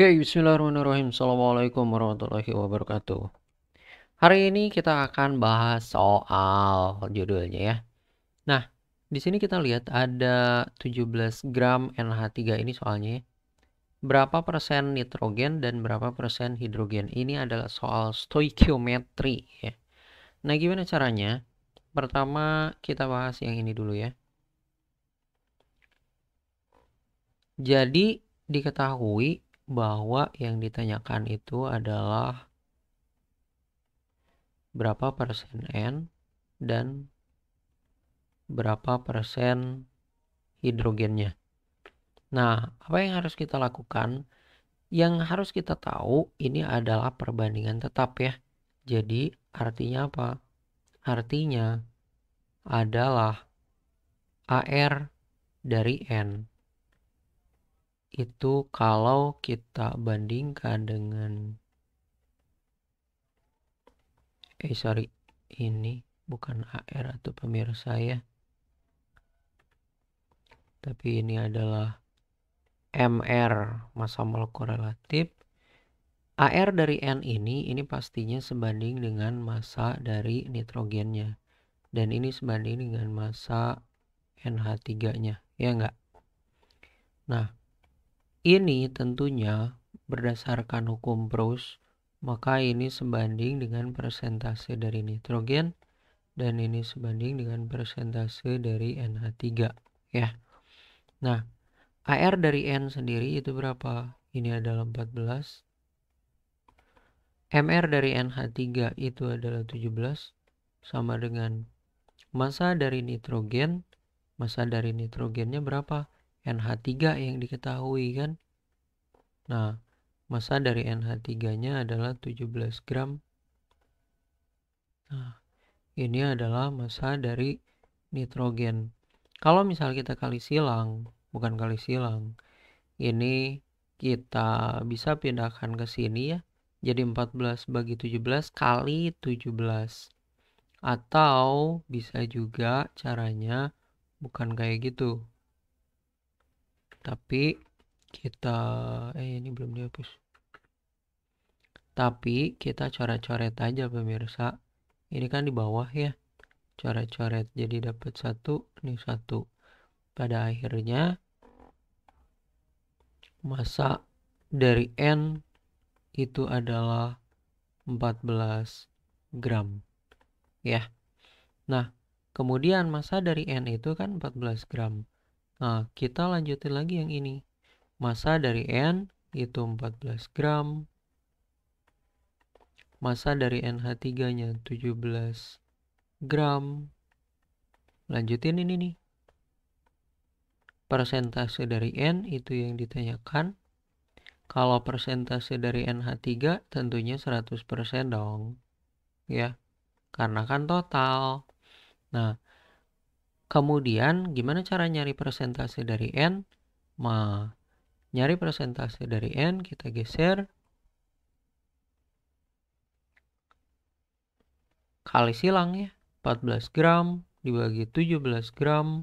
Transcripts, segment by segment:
Oke, bismillahirrahmanirrahim. Assalamualaikum warahmatullahi wabarakatuh. Hari ini kita akan bahas soal judulnya ya. Nah, di sini kita lihat ada 17 gram NH3 ini soalnya ya. Berapa persen nitrogen dan berapa persen hidrogen? Ini adalah soal stoikiometri ya. Nah, gimana caranya? Pertama, kita bahas yang ini dulu ya. Jadi, diketahui bahwa yang ditanyakan itu adalah berapa persen N dan berapa persen hidrogennya. Nah, apa yang harus kita lakukan? Yang harus kita tahu ini adalah perbandingan tetap ya. Jadi, artinya apa? Artinya adalah AR dari N. Itu kalau kita bandingkan dengan ini bukan AR atau pemirsa ya. Tapi ini adalah MR, massa mol korelatif. AR dari N ini pastinya sebanding dengan massa dari nitrogennya. Dan ini sebanding dengan massa NH3-nya, ya enggak? Nah, ini tentunya berdasarkan hukum Proust, maka ini sebanding dengan persentase dari nitrogen dan ini sebanding dengan persentase dari NH3, ya. Nah, AR dari N sendiri itu berapa? Ini adalah 14. MR dari NH3 itu adalah 17, sama dengan massa dari nitrogen. Massa dari nitrogennya berapa? NH3 yang diketahui kan. Nah, massa dari NH3-nya adalah 17 gram. Nah, ini adalah massa dari nitrogen. Kalau misal kita kali silang, bukan kali silang, ini kita bisa pindahkan ke sini ya. Jadi 14 bagi 17 kali 17. Atau bisa juga caranya bukan kayak gitu. Tapi kita ini belum dihapus. Tapi kita coret-coret aja pemirsa. Ini kan di bawah ya. Coret-coret jadi dapat 1, ini 1. Pada akhirnya massa dari N itu adalah 14 gram. Ya. Nah, kemudian massa dari N itu kan 14 gram. Nah, kita lanjutin lagi yang ini. Massa dari N itu 14 gram. Massa dari NH3-nya 17 gram. Lanjutin ini nih. Persentase dari N itu yang ditanyakan. Kalau persentase dari NH3 tentunya 100% dong. Ya, karena kan total. Nah, kemudian gimana cara nyari persentase dari N? Nyari persentase dari N kita geser. Kali silang ya. 14 gram dibagi 17 gram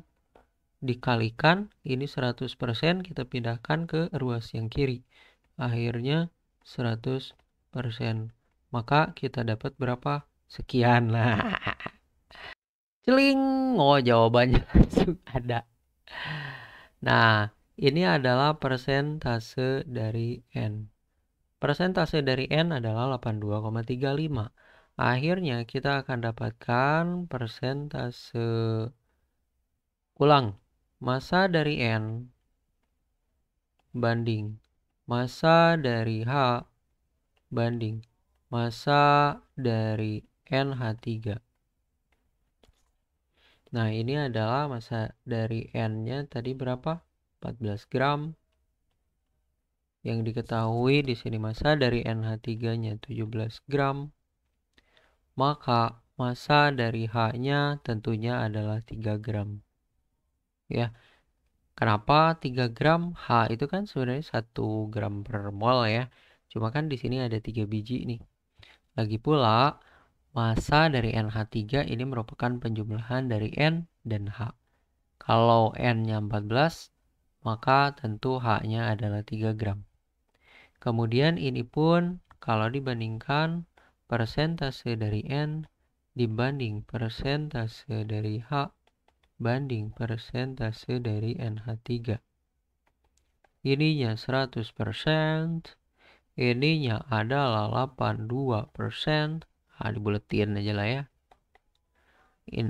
dikalikan ini 100%, kita pindahkan ke ruas yang kiri. Akhirnya 100%. Maka kita dapat berapa? Sekian. Nah, celing. Oh, jawabannya langsung ada. Nah, ini adalah persentase dari N. Persentase dari N adalah 82,35. Akhirnya kita akan dapatkan persentase ulang. Massa dari N banding massa dari H banding massa dari NH3. Nah, ini adalah massa dari N-nya tadi berapa? 14 gram. Yang diketahui di sini massa dari NH3-nya 17 gram. Maka massa dari H-nya tentunya adalah 3 gram. Ya. Kenapa 3 gram? H itu kan sebenarnya 1 gram per mol ya. Cuma kan di sini ada 3 biji nih. Lagi pula, massa dari NH3 ini merupakan penjumlahan dari N dan H. Kalau N-nya 14, maka tentu H-nya adalah 3 gram. Kemudian ini pun kalau dibandingkan persentase dari N dibanding persentase dari H banding persentase dari NH3. Ininya 100%, ininya adalah 82%. Dibuletin aja lah ya.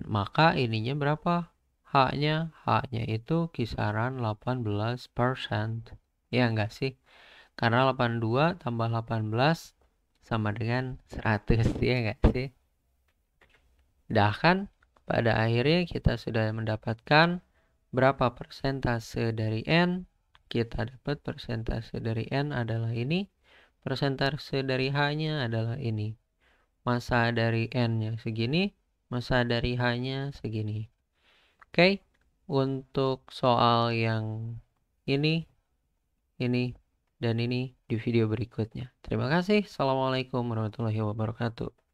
Maka ininya berapa? H-nya itu kisaran 18%. Ya enggak sih? Karena 82 tambah 18 sama dengan 100, ya enggak sih? Dah kan? Pada akhirnya kita sudah mendapatkan berapa persentase dari N. Kita dapat persentase dari N adalah ini. Persentase dari H-nya adalah ini. Massa dari N-nya segini. Massa dari H-nya segini. Oke. Untuk soal yang ini, dan ini di video berikutnya. Terima kasih. Assalamualaikum warahmatullahi wabarakatuh.